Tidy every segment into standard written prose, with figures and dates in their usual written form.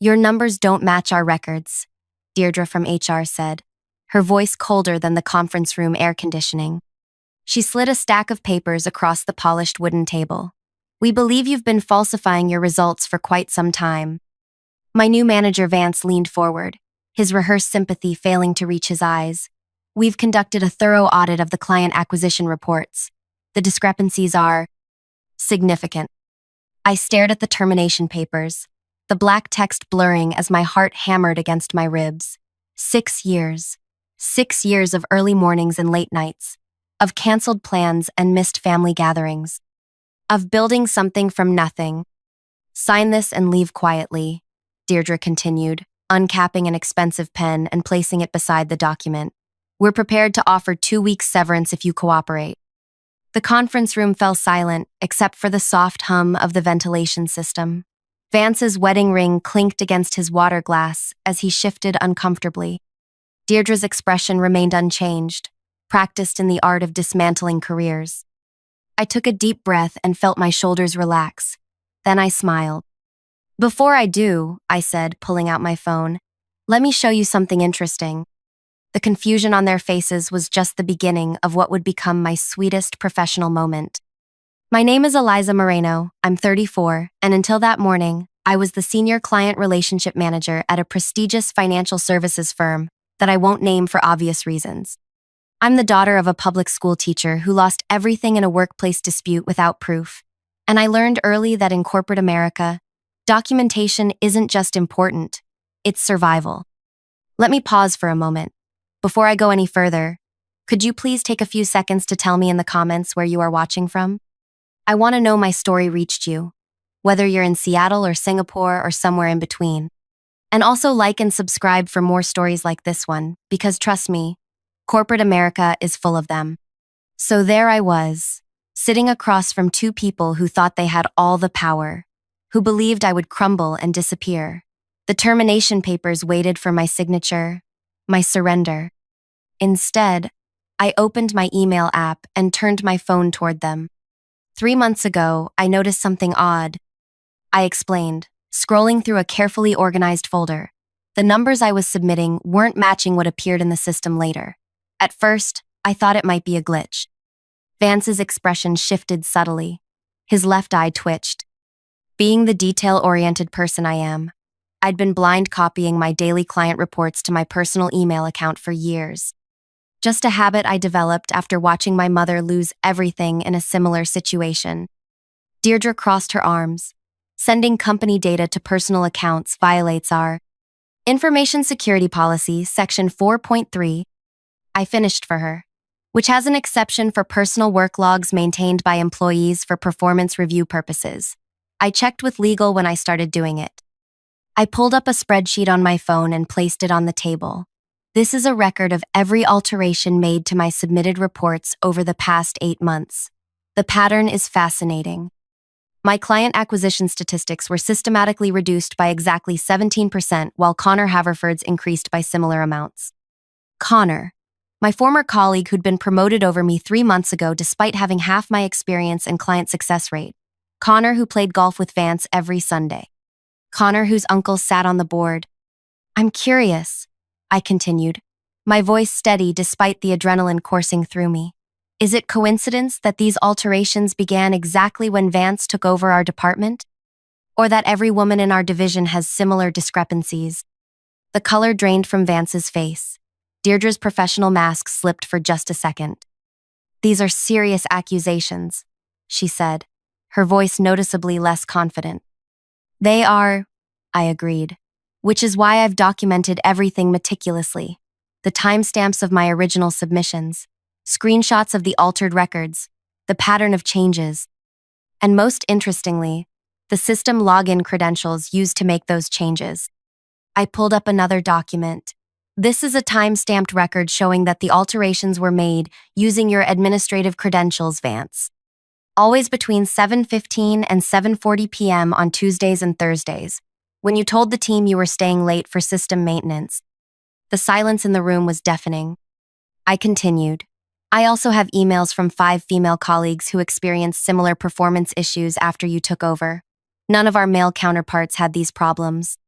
Your numbers don't match our records, Deirdre from HR said, her voice colder than the conference room air conditioning. She slid a stack of papers across the polished wooden table. We believe you've been falsifying your results for quite some time. My new manager Vance leaned forward, his rehearsed sympathy failing to reach his eyes. We've conducted a thorough audit of the client acquisition reports. The discrepancies are significant. I stared at the termination papers, the black text blurring as my heart hammered against my ribs. 6 years. 6 years of early mornings and late nights, of canceled plans and missed family gatherings, of building something from nothing. Sign this and leave quietly, Deirdre continued, uncapping an expensive pen and placing it beside the document. We're prepared to offer 2 weeks severance if you cooperate. The conference room fell silent, except for the soft hum of the ventilation system. Vance's wedding ring clinked against his water glass as he shifted uncomfortably. Deirdre's expression remained unchanged, practiced in the art of dismantling careers. I took a deep breath and felt my shoulders relax. Then I smiled. Before I do, I said, pulling out my phone, let me show you something interesting. The confusion on their faces was just the beginning of what would become my sweetest professional moment. My name is Eliza Moreno, I'm 34, and until that morning, I was the senior client relationship manager at a prestigious financial services firm that I won't name for obvious reasons. I'm the daughter of a public school teacher who lost everything in a workplace dispute without proof, and I learned early that in corporate America, documentation isn't just important, it's survival. Let me pause for a moment. Before I go any further, could you please take a few seconds to tell me in the comments where you are watching from? I want to know my story reached you, whether you're in Seattle or Singapore or somewhere in between. And also like and subscribe for more stories like this one, because trust me, corporate America is full of them. So there I was, sitting across from two people who thought they had all the power, who believed I would crumble and disappear. The termination papers waited for my signature, my surrender. Instead, I opened my email app and turned my phone toward them. 3 months ago, I noticed something odd. I explained, scrolling through a carefully organized folder. The numbers I was submitting weren't matching what appeared in the system later. At first, I thought it might be a glitch. Vance's expression shifted subtly. His left eye twitched. Being the detail-oriented person I am, I'd been blind copying my daily client reports to my personal email account for years. Just a habit I developed after watching my mother lose everything in a similar situation. Deirdre crossed her arms. Sending company data to personal accounts violates our Information Security Policy, Section 4.3. I finished for her, which has an exception for personal work logs maintained by employees for performance review purposes. I checked with legal when I started doing it. I pulled up a spreadsheet on my phone and placed it on the table. This is a record of every alteration made to my submitted reports over the past 8 months. The pattern is fascinating. My client acquisition statistics were systematically reduced by exactly 17%, while Connor Haverford's increased by similar amounts. Connor, my former colleague who'd been promoted over me 3 months ago despite having half my experience and client success rate. Connor, who played golf with Vance every Sunday. Connor, whose uncle sat on the board. I'm curious, I continued, my voice steady despite the adrenaline coursing through me. Is it coincidence that these alterations began exactly when Vance took over our department? Or that every woman in our division has similar discrepancies? The color drained from Vance's face. Deirdre's professional mask slipped for just a second. These are serious accusations, she said, her voice noticeably less confident. They are, I agreed, which is why I've documented everything meticulously. The timestamps of my original submissions, screenshots of the altered records, the pattern of changes, and most interestingly, the system login credentials used to make those changes. I pulled up another document. This is a time-stamped record showing that the alterations were made using your administrative credentials, Vance. Always between 7:15 and 7:40 p.m. on Tuesdays and Thursdays, when you told the team you were staying late for system maintenance. The silence in the room was deafening. I continued. I also have emails from 5 female colleagues who experienced similar performance issues after you took over. None of our male counterparts had these problems.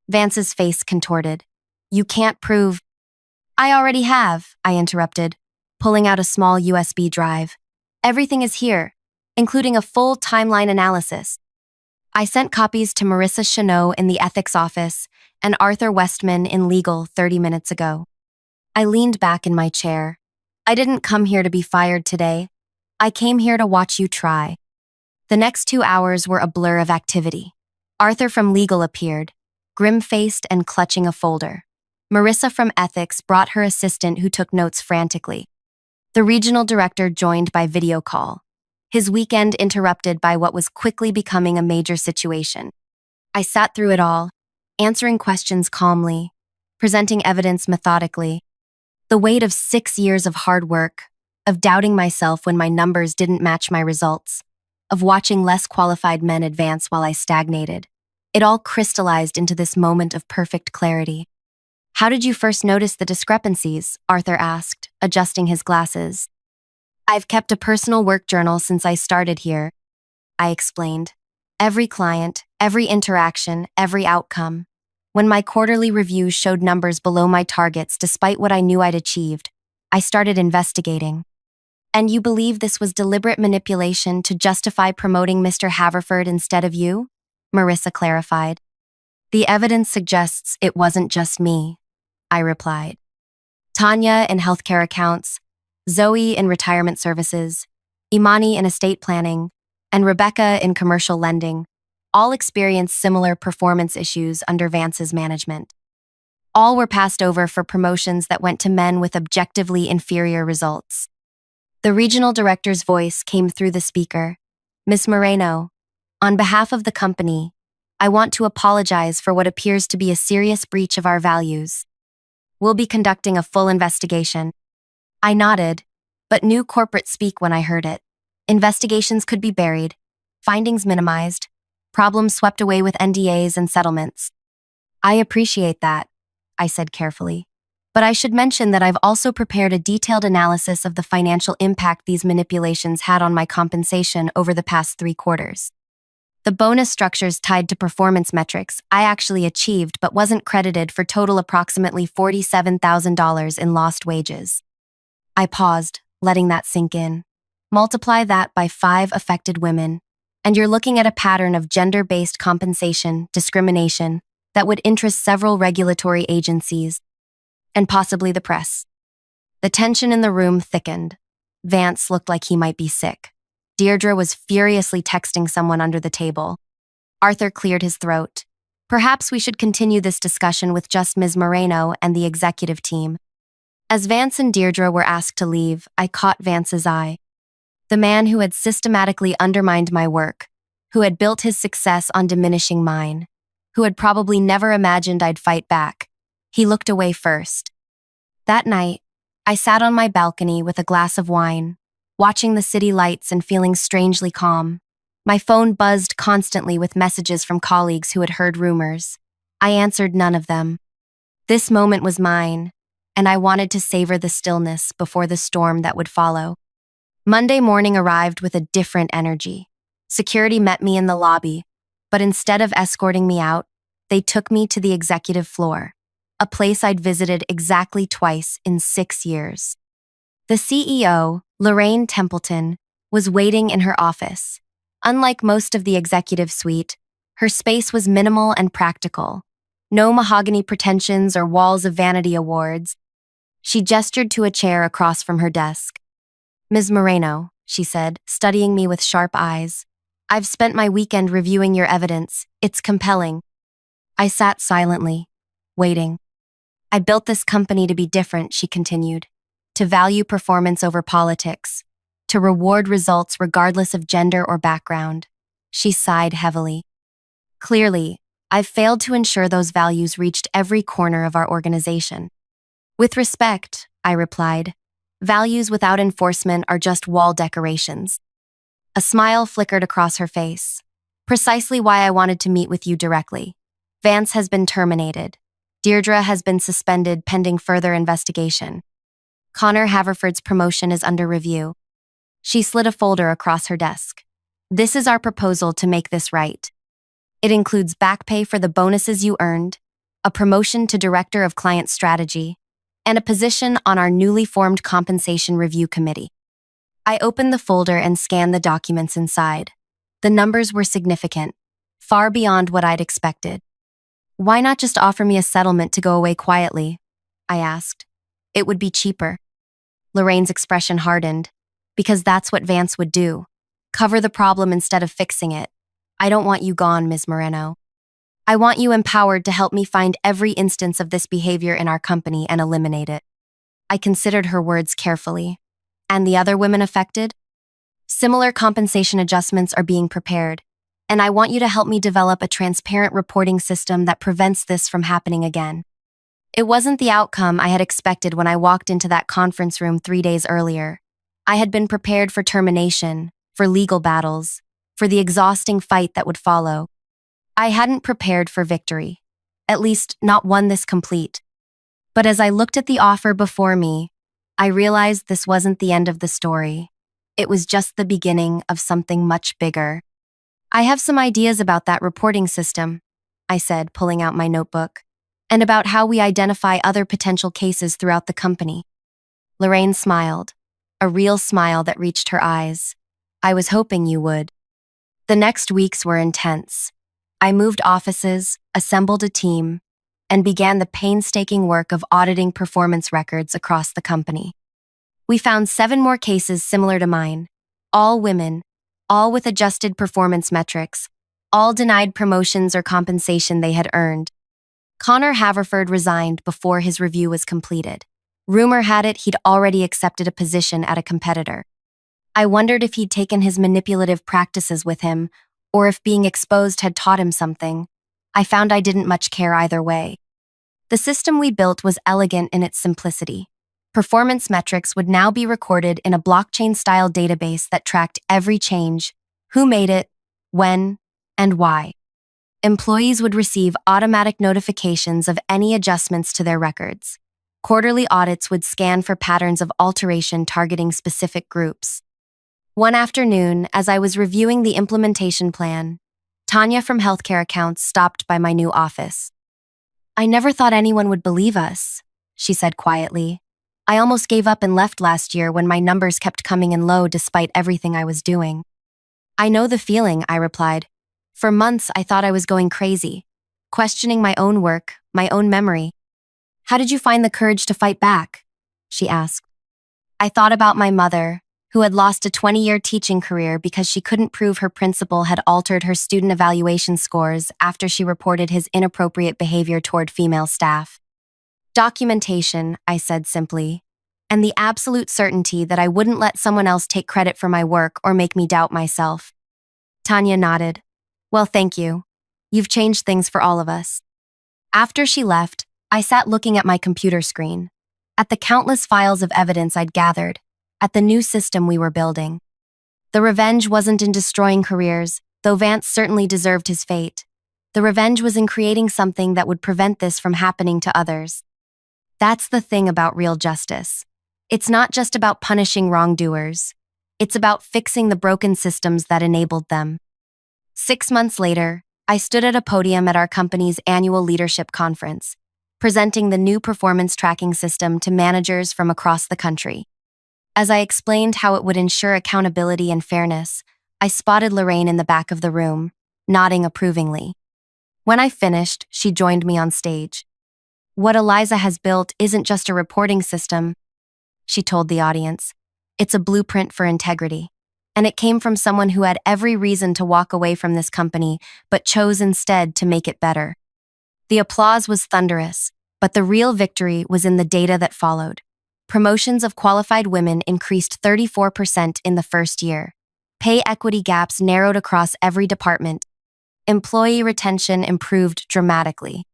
Vance's face contorted. You can't prove. I already have, I interrupted, pulling out a small USB drive. Everything is here, including a full timeline analysis. I sent copies to Marissa Chenot in the ethics office and Arthur Westman in legal 30 minutes ago. I leaned back in my chair. I didn't come here to be fired today. I came here to watch you try. The next 2 hours were a blur of activity. Arthur from legal appeared, grim-faced and clutching a folder. Marissa from ethics brought her assistant who took notes frantically. The regional director joined by video call, his weekend interrupted by what was quickly becoming a major situation. I sat through it all, answering questions calmly, presenting evidence methodically. The weight of 6 years of hard work, of doubting myself when my numbers didn't match my results, of watching less qualified men advance while I stagnated. It all crystallized into this moment of perfect clarity. How did you first notice the discrepancies? Arthur asked, adjusting his glasses. I've kept a personal work journal since I started here, I explained. Every client, every interaction, every outcome. When my quarterly reviews showed numbers below my targets despite what I knew I'd achieved, I started investigating. And you believe this was deliberate manipulation to justify promoting Mr. Haverford instead of you? Marissa clarified. The evidence suggests it wasn't just me, I replied. Tanya in healthcare accounts, Zoe in retirement services, Imani in estate planning, and Rebecca in commercial lending all experienced similar performance issues under Vance's management. All were passed over for promotions that went to men with objectively inferior results. The regional director's voice came through the speaker. Ms. Moreno, on behalf of the company, I want to apologize for what appears to be a serious breach of our values. We'll be conducting a full investigation. I nodded, but knew corporate speak when I heard it. Investigations could be buried, findings minimized, problems swept away with NDAs and settlements. I appreciate that, I said carefully. But I should mention that I've also prepared a detailed analysis of the financial impact these manipulations had on my compensation over the past 3 quarters. The bonus structures tied to performance metrics I actually achieved but wasn't credited for total approximately $47,000 in lost wages. I paused, letting that sink in. Multiply that by 5 affected women, and you're looking at a pattern of gender-based compensation, discrimination, that would interest several regulatory agencies, and possibly the press. The tension in the room thickened. Vance looked like he might be sick. Deirdre was furiously texting someone under the table. Arthur cleared his throat. Perhaps we should continue this discussion with just Ms. Moreno and the executive team. As Vance and Deirdre were asked to leave, I caught Vance's eye. The man who had systematically undermined my work, who had built his success on diminishing mine, who had probably never imagined I'd fight back. He looked away first. That night, I sat on my balcony with a glass of wine, watching the city lights and feeling strangely calm. My phone buzzed constantly with messages from colleagues who had heard rumors. I answered none of them. This moment was mine, and I wanted to savor the stillness before the storm that would follow. Monday morning arrived with a different energy. Security met me in the lobby, but instead of escorting me out, they took me to the executive floor, a place I'd visited exactly twice in 6 years. The CEO, Lorraine Templeton, was waiting in her office. Unlike most of the executive suite, her space was minimal and practical. No mahogany pretensions or walls of vanity awards. She gestured to a chair across from her desk. Ms. Moreno, she said, studying me with sharp eyes. I've spent my weekend reviewing your evidence. It's compelling. I sat silently, waiting. I built this company to be different, she continued, to value performance over politics, to reward results regardless of gender or background. She sighed heavily. Clearly, I've failed to ensure those values reached every corner of our organization. With respect, I replied, values without enforcement are just wall decorations. A smile flickered across her face. Precisely why I wanted to meet with you directly. Vance has been terminated. Deirdre has been suspended pending further investigation. Connor Haverford's promotion is under review. She slid a folder across her desk. This is our proposal to make this right. It includes back pay for the bonuses you earned, a promotion to Director of Client Strategy, and a position on our newly formed Compensation Review Committee. I opened the folder and scanned the documents inside. The numbers were significant, far beyond what I'd expected. "Why not just offer me a settlement to go away quietly?" I asked. "It would be cheaper." Lorraine's expression hardened. "Because that's what Vance would do. Cover the problem instead of fixing it. I don't want you gone, Ms. Moreno. I want you empowered to help me find every instance of this behavior in our company and eliminate it." I considered her words carefully. "And the other women affected?" "Similar compensation adjustments are being prepared, and I want you to help me develop a transparent reporting system that prevents this from happening again." It wasn't the outcome I had expected when I walked into that conference room 3 days earlier. I had been prepared for termination, for legal battles, for the exhausting fight that would follow. I hadn't prepared for victory, at least not one this complete. But as I looked at the offer before me, I realized this wasn't the end of the story. It was just the beginning of something much bigger. "I have some ideas about that reporting system," I said, pulling out my notebook, "and about how we identify other potential cases throughout the company." Lorraine smiled, a real smile that reached her eyes. "I was hoping you would." The next weeks were intense. I moved offices, assembled a team, and began the painstaking work of auditing performance records across the company. We found 7 more cases similar to mine, all women, all with adjusted performance metrics, all denied promotions or compensation they had earned. Connor Haverford resigned before his review was completed. Rumor had it he'd already accepted a position at a competitor. I wondered if he'd taken his manipulative practices with him, or if being exposed had taught him something. I found I didn't much care either way. The system we built was elegant in its simplicity. Performance metrics would now be recorded in a blockchain-style database that tracked every change, who made it, when, and why. Employees would receive automatic notifications of any adjustments to their records. Quarterly audits would scan for patterns of alteration targeting specific groups. One afternoon, as I was reviewing the implementation plan, Tanya from Healthcare Accounts stopped by my new office. "I never thought anyone would believe us," she said quietly. "I almost gave up and left last year when my numbers kept coming in low despite everything I was doing." "I know the feeling," I replied. "For months I thought I was going crazy, questioning my own work, my own memory." "How did you find the courage to fight back?" she asked. I thought about my mother, who had lost a 20-year teaching career because she couldn't prove her principal had altered her student evaluation scores after she reported his inappropriate behavior toward female staff. "Documentation," I said simply, and the absolute certainty that I wouldn't let someone else take credit for my work or make me doubt myself. Tanya nodded. "Well, thank you. You've changed things for all of us." After she left, I sat looking at my computer screen, at the countless files of evidence I'd gathered, at the new system we were building. The revenge wasn't in destroying careers, though Vance certainly deserved his fate. The revenge was in creating something that would prevent this from happening to others. That's the thing about real justice. It's not just about punishing wrongdoers. It's about fixing the broken systems that enabled them. 6 months later, I stood at a podium at our company's annual leadership conference, presenting the new performance tracking system to managers from across the country. As I explained how it would ensure accountability and fairness, I spotted Lorraine in the back of the room, nodding approvingly. When I finished, she joined me on stage. "What Eliza has built isn't just a reporting system," she told the audience. "It's a blueprint for integrity. And it came from someone who had every reason to walk away from this company, but chose instead to make it better." The applause was thunderous, but the real victory was in the data that followed. Promotions of qualified women increased 34% in the first year. Pay equity gaps narrowed across every department. Employee retention improved dramatically.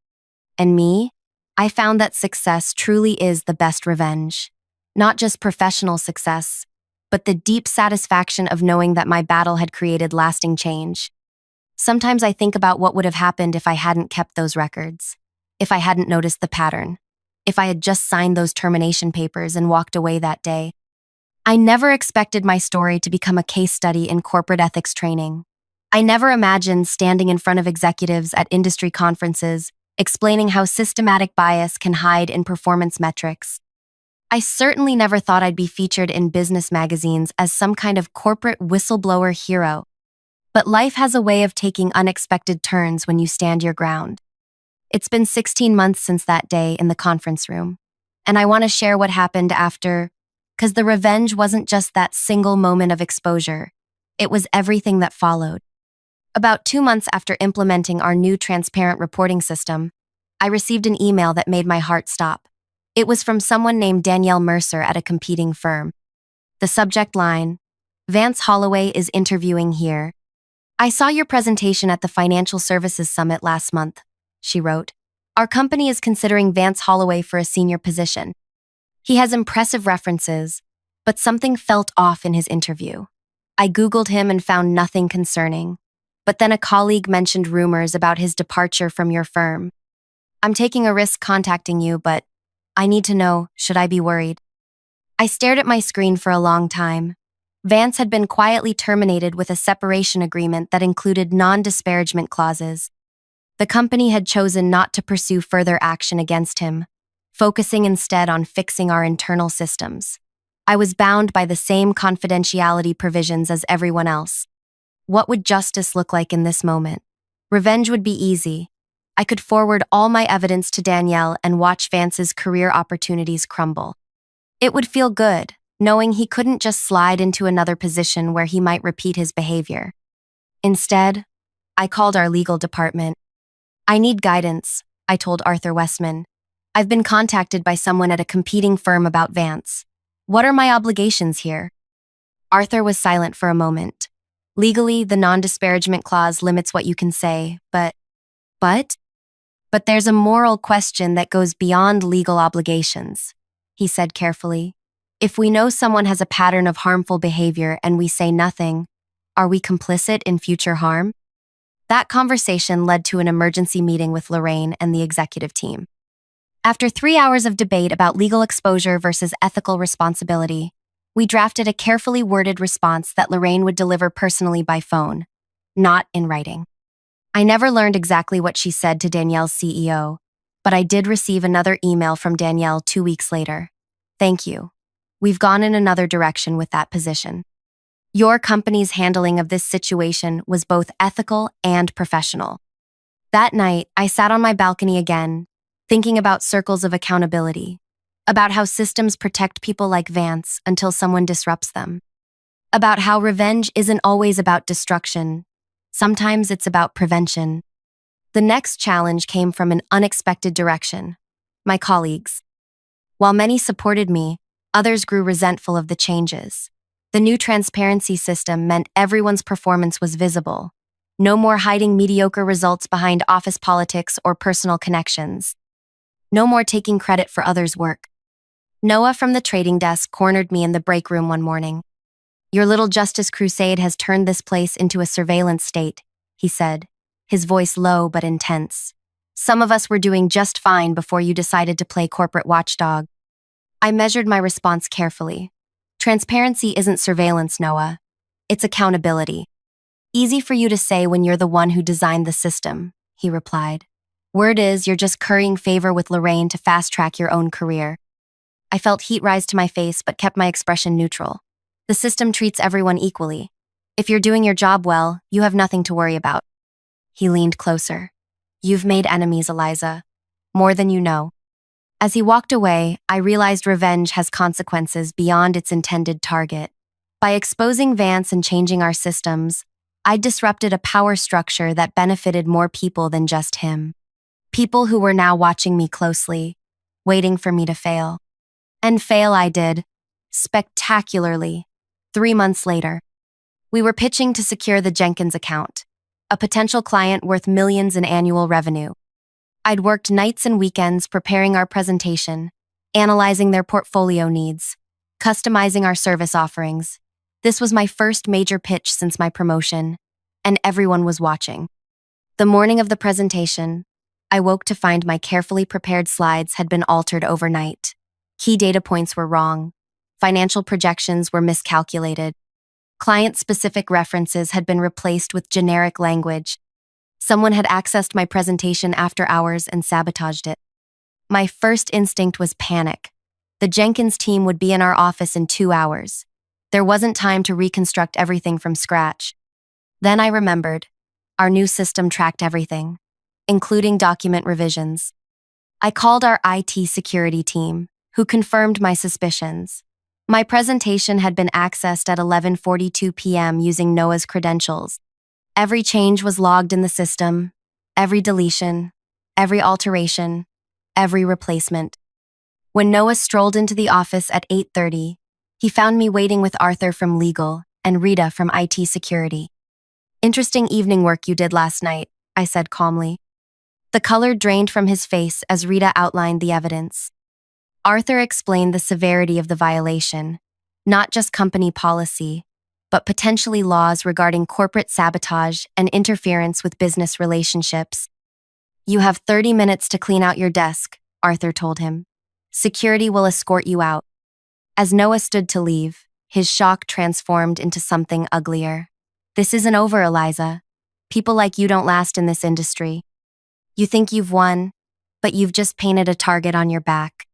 And me? I found that success truly is the best revenge. Not just professional success, but the deep satisfaction of knowing that my battle had created lasting change. Sometimes I think about what would have happened if I hadn't kept those records, if I hadn't noticed the pattern, if I had just signed those termination papers and walked away that day. I never expected my story to become a case study in corporate ethics training. I never imagined standing in front of executives at industry conferences, explaining how systematic bias can hide in performance metrics. I certainly never thought I'd be featured in business magazines as some kind of corporate whistleblower hero. But life has a way of taking unexpected turns when you stand your ground. It's been 16 months since that day in the conference room, and I want to share what happened after, because the revenge wasn't just that single moment of exposure, it was everything that followed. About 2 months after implementing our new transparent reporting system, I received an email that made my heart stop. It was from someone named Danielle Mercer at a competing firm. The subject line, "Vance Holloway is interviewing here. I saw your presentation at the Financial Services Summit last month," she wrote. "Our company is considering Vance Holloway for a senior position. He has impressive references, but something felt off in his interview. I Googled him and found nothing concerning. But then a colleague mentioned rumors about his departure from your firm. I'm taking a risk contacting you, but I need to know, should I be worried?" I stared at my screen for a long time. Vance had been quietly terminated with a separation agreement that included non-disparagement clauses. The company had chosen not to pursue further action against him, focusing instead on fixing our internal systems. I was bound by the same confidentiality provisions as everyone else. What would justice look like in this moment? Revenge would be easy. I could forward all my evidence to Danielle and watch Vance's career opportunities crumble. It would feel good, knowing he couldn't just slide into another position where he might repeat his behavior. Instead, I called our legal department. "I need guidance," I told Arthur Westman. "I've been contacted by someone at a competing firm about Vance. What are my obligations here?" Arthur was silent for a moment. "Legally, the non-disparagement clause limits what you can say, but there's a moral question that goes beyond legal obligations," he said carefully. "If we know someone has a pattern of harmful behavior and we say nothing, are we complicit in future harm?" That conversation led to an emergency meeting with Lorraine and the executive team. After 3 hours of debate about legal exposure versus ethical responsibility, we drafted a carefully worded response that Lorraine would deliver personally by phone, not in writing. I never learned exactly what she said to Danielle's CEO, but I did receive another email from Danielle 2 weeks later. "Thank you. We've gone in another direction with that position. Your company's handling of this situation was both ethical and professional." That night, I sat on my balcony again, thinking about circles of accountability, about how systems protect people like Vance until someone disrupts them, about how revenge isn't always about destruction. Sometimes it's about prevention. The next challenge came from an unexpected direction: my colleagues. While many supported me, others grew resentful of the changes. The new transparency system meant everyone's performance was visible. No more hiding mediocre results behind office politics or personal connections. No more taking credit for others' work. Noah from the trading desk cornered me in the break room one morning. "Your little justice crusade has turned this place into a surveillance state," he said, his voice low but intense. "Some of us were doing just fine before you decided to play corporate watchdog." I measured my response carefully. Transparency isn't surveillance, Noah. It's accountability. "Easy for you to say when you're the one who designed the system," he replied. "Word is you're just currying favor with Lorraine to fast-track your own career." I felt heat rise to my face but kept my expression neutral. The system treats everyone equally. If you're doing your job well, you have nothing to worry about. He leaned closer. "You've made enemies, Eliza. More than you know." As he walked away, I realized revenge has consequences beyond its intended target. By exposing Vance and changing our systems, I disrupted a power structure that benefited more people than just him. People who were now watching me closely, waiting for me to fail. And fail I did, spectacularly. 3 months later, we were pitching to secure the Jenkins account, a potential client worth millions in annual revenue. I'd worked nights and weekends preparing our presentation, analyzing their portfolio needs, customizing our service offerings. This was my first major pitch since my promotion, and everyone was watching. The morning of the presentation, I woke to find my carefully prepared slides had been altered overnight. Key data points were wrong. Financial projections were miscalculated. Client-specific references had been replaced with generic language. Someone had accessed my presentation after hours and sabotaged it. My first instinct was panic. The Jenkins team would be in our office in 2 hours. There wasn't time to reconstruct everything from scratch. Then I remembered. Our new system tracked everything, including document revisions. I called our IT security team, who confirmed my suspicions. My presentation had been accessed at 11:42 p.m. using Noah's credentials. Every change was logged in the system, every deletion, every alteration, every replacement. When Noah strolled into the office at 8:30, he found me waiting with Arthur from legal and Rita from IT security. "Interesting evening work you did last night," I said calmly. The color drained from his face as Rita outlined the evidence. Arthur explained the severity of the violation, not just company policy, but potentially laws regarding corporate sabotage and interference with business relationships. "You have 30 minutes to clean out your desk," Arthur told him. "Security will escort you out." As Noah stood to leave, his shock transformed into something uglier. "This isn't over, Eliza. People like you don't last in this industry. You think you've won, but you've just painted a target on your back."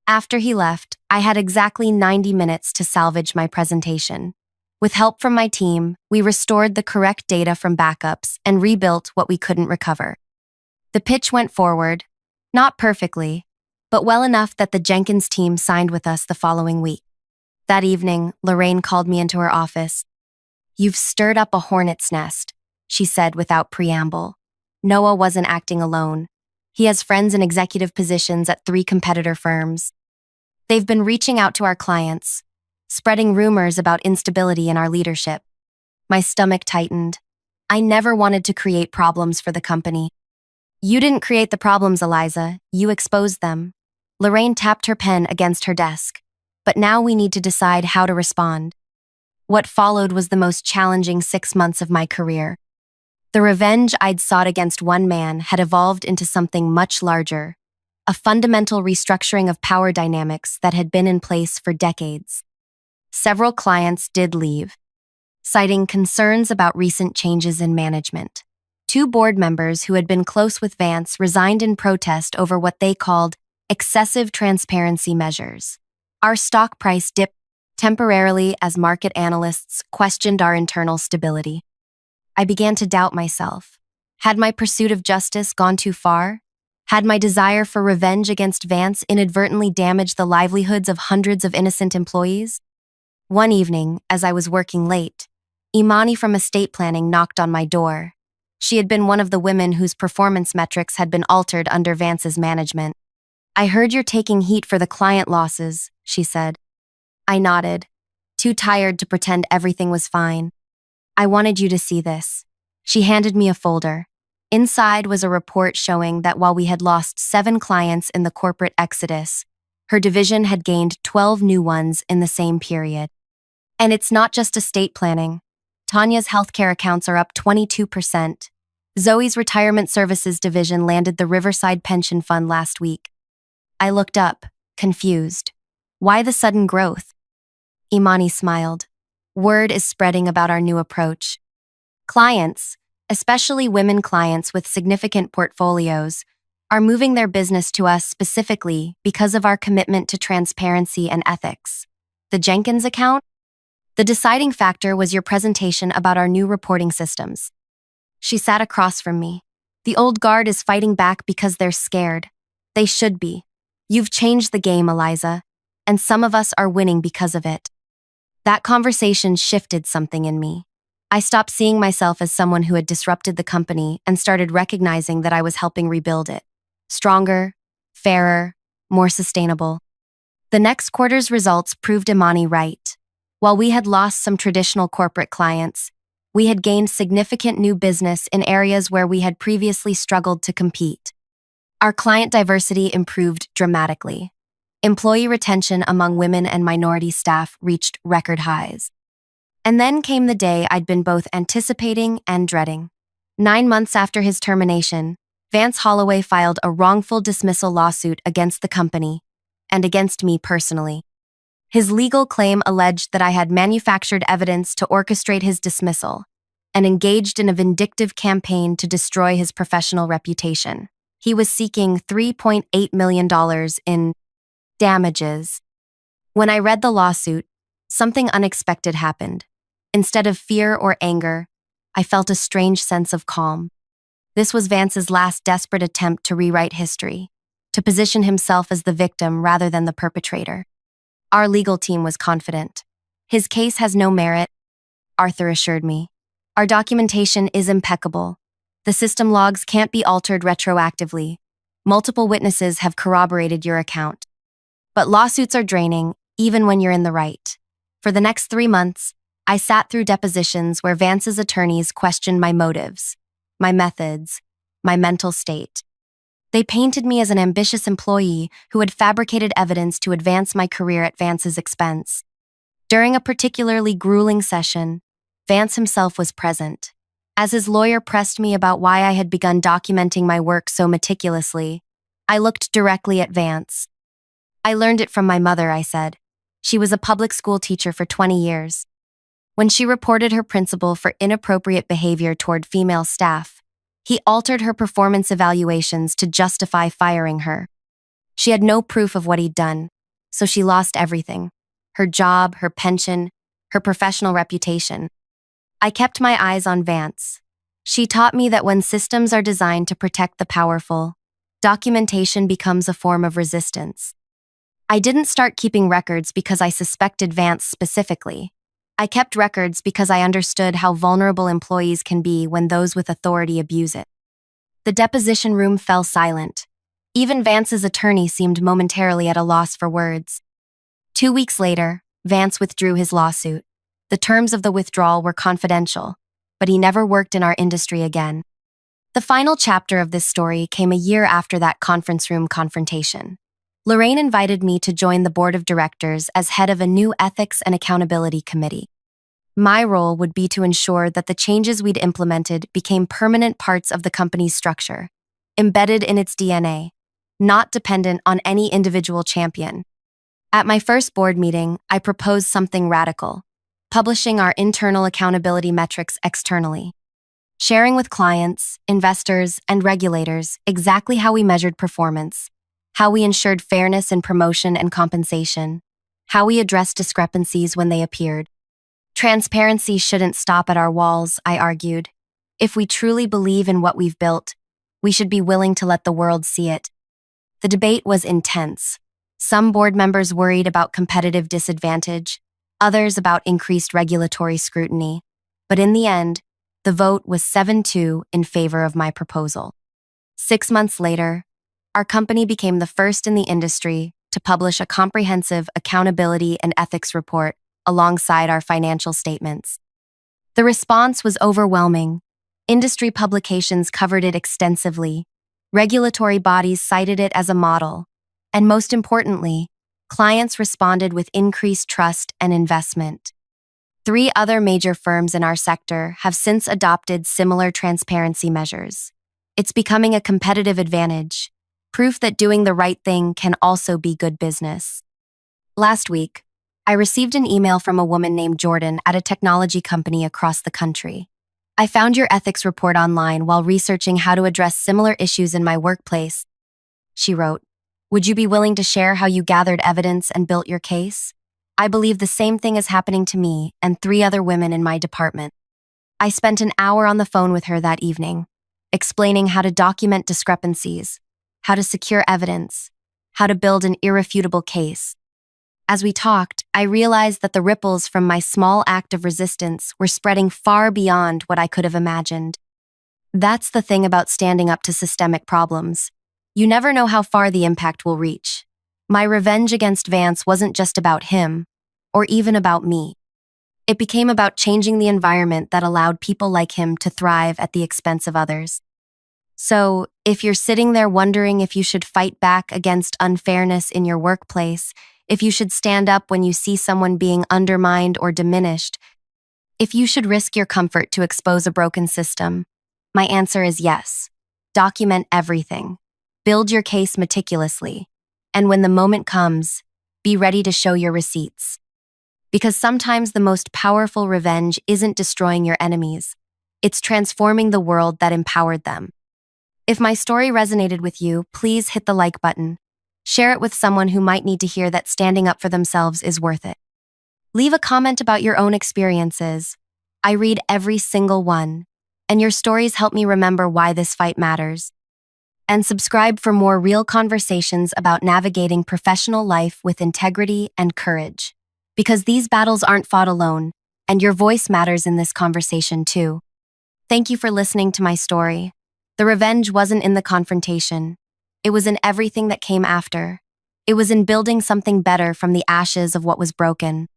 After he left, I had exactly 90 minutes to salvage my presentation. With help from my team, we restored the correct data from backups and rebuilt what we couldn't recover. The pitch went forward, not perfectly, but well enough that the Jenkins team signed with us the following week. That evening, Lorraine called me into her office. "You've stirred up a hornet's nest," she said without preamble. "Noah wasn't acting alone. He has friends in executive positions at 3 competitor firms. They've been reaching out to our clients, spreading rumors about instability in our leadership." My stomach tightened. I never wanted to create problems for the company. "You didn't create the problems, Eliza. You exposed them." Lorraine tapped her pen against her desk. "But now we need to decide how to respond." What followed was the most challenging 6 months of my career. The revenge I'd sought against one man had evolved into something much larger, a fundamental restructuring of power dynamics that had been in place for decades. Several clients did leave, citing concerns about recent changes in management. 2 board members who had been close with Vance resigned in protest over what they called excessive transparency measures. Our stock price dipped temporarily as market analysts questioned our internal stability. I began to doubt myself. Had my pursuit of justice gone too far? Had my desire for revenge against Vance inadvertently damaged the livelihoods of hundreds of innocent employees? One evening, as I was working late, Imani from estate planning knocked on my door. She had been one of the women whose performance metrics had been altered under Vance's management. "I heard you're taking heat for the client losses," she said. I nodded, too tired to pretend everything was fine. "I wanted you to see this." She handed me a folder. Inside was a report showing that while we had lost 7 clients in the corporate exodus, her division had gained 12 new ones in the same period. And it's not just estate planning. Tanya's healthcare accounts are up 22%. Zoe's retirement services division landed the Riverside Pension Fund last week. I looked up, confused. Why the sudden growth? Imani smiled. "Word is spreading about our new approach. Clients, especially women clients with significant portfolios, are moving their business to us specifically because of our commitment to transparency and ethics. The Jenkins account? The deciding factor was your presentation about our new reporting systems." She sat across from me. "The old guard is fighting back because they're scared. They should be. You've changed the game, Eliza, and some of us are winning because of it." That conversation shifted something in me. I stopped seeing myself as someone who had disrupted the company and started recognizing that I was helping rebuild it. Stronger, fairer, more sustainable. The next quarter's results proved Imani right. While we had lost some traditional corporate clients, we had gained significant new business in areas where we had previously struggled to compete. Our client diversity improved dramatically. Employee retention among women and minority staff reached record highs. And then came the day I'd been both anticipating and dreading. 9 months after his termination, Vance Holloway filed a wrongful dismissal lawsuit against the company and against me personally. His legal claim alleged that I had manufactured evidence to orchestrate his dismissal, and engaged in a vindictive campaign to destroy his professional reputation. He was seeking $3.8 million in damages. When I read the lawsuit, something unexpected happened. Instead of fear or anger, I felt a strange sense of calm. This was Vance's last desperate attempt to rewrite history, to position himself as the victim rather than the perpetrator. Our legal team was confident. His case has no merit, Arthur assured me. Our documentation is impeccable. The system logs can't be altered retroactively. Multiple witnesses have corroborated your account. But lawsuits are draining, even when you're in the right. For the next 3 months, I sat through depositions where Vance's attorneys questioned my motives, my methods, my mental state. They painted me as an ambitious employee who had fabricated evidence to advance my career at Vance's expense. During a particularly grueling session, Vance himself was present. As his lawyer pressed me about why I had begun documenting my work so meticulously, I looked directly at Vance. I learned it from my mother, I said. She was a public school teacher for 20 years. When she reported her principal for inappropriate behavior toward female staff, he altered her performance evaluations to justify firing her. She had no proof of what he'd done, so she lost everything: her job, her pension, her professional reputation. I kept my eyes on Vance. She taught me that when systems are designed to protect the powerful, documentation becomes a form of resistance. I didn't start keeping records because I suspected Vance specifically. I kept records because I understood how vulnerable employees can be when those with authority abuse it. The deposition room fell silent. Even Vance's attorney seemed momentarily at a loss for words. 2 weeks later, Vance withdrew his lawsuit. The terms of the withdrawal were confidential, but he never worked in our industry again. The final chapter of this story came a year after that conference room confrontation. Lorraine invited me to join the board of directors as head of a new ethics and accountability committee. My role would be to ensure that the changes we'd implemented became permanent parts of the company's structure, embedded in its DNA, not dependent on any individual champion. At my first board meeting, I proposed something radical: publishing our internal accountability metrics externally, sharing with clients, investors, and regulators exactly how we measured performance, how we ensured fairness in promotion and compensation, how we addressed discrepancies when they appeared. Transparency shouldn't stop at our walls, I argued. If we truly believe in what we've built, we should be willing to let the world see it. The debate was intense. Some board members worried about competitive disadvantage, others about increased regulatory scrutiny. But in the end, the vote was 7-2 in favor of my proposal. 6 months later, our company became the first in the industry to publish a comprehensive accountability and ethics report alongside our financial statements. The response was overwhelming. Industry publications covered it extensively. Regulatory bodies cited it as a model. And most importantly, clients responded with increased trust and investment. 3 other major firms in our sector have since adopted similar transparency measures. It's becoming a competitive advantage, proof that doing the right thing can also be good business. Last week, I received an email from a woman named Jordan at a technology company across the country. I found your ethics report online while researching how to address similar issues in my workplace. She wrote, "Would you be willing to share how you gathered evidence and built your case? I believe the same thing is happening to me and 3 other women in my department." I spent an hour on the phone with her that evening, explaining how to document discrepancies, how to secure evidence, how to build an irrefutable case. As we talked, I realized that the ripples from my small act of resistance were spreading far beyond what I could have imagined. That's the thing about standing up to systemic problems. You never know how far the impact will reach. My revenge against Vance wasn't just about him, or even about me. It became about changing the environment that allowed people like him to thrive at the expense of others. So, if you're sitting there wondering if you should fight back against unfairness in your workplace, if you should stand up when you see someone being undermined or diminished, if you should risk your comfort to expose a broken system, my answer is yes. Document everything. Build your case meticulously. And when the moment comes, be ready to show your receipts. Because sometimes the most powerful revenge isn't destroying your enemies. It's transforming the world that empowered them. If my story resonated with you, please hit the like button. Share it with someone who might need to hear that standing up for themselves is worth it. Leave a comment about your own experiences. I read every single one, and your stories help me remember why this fight matters. And subscribe for more real conversations about navigating professional life with integrity and courage. Because these battles aren't fought alone, and your voice matters in this conversation too. Thank you for listening to my story. The revenge wasn't in the confrontation. It was in everything that came after. It was in building something better from the ashes of what was broken.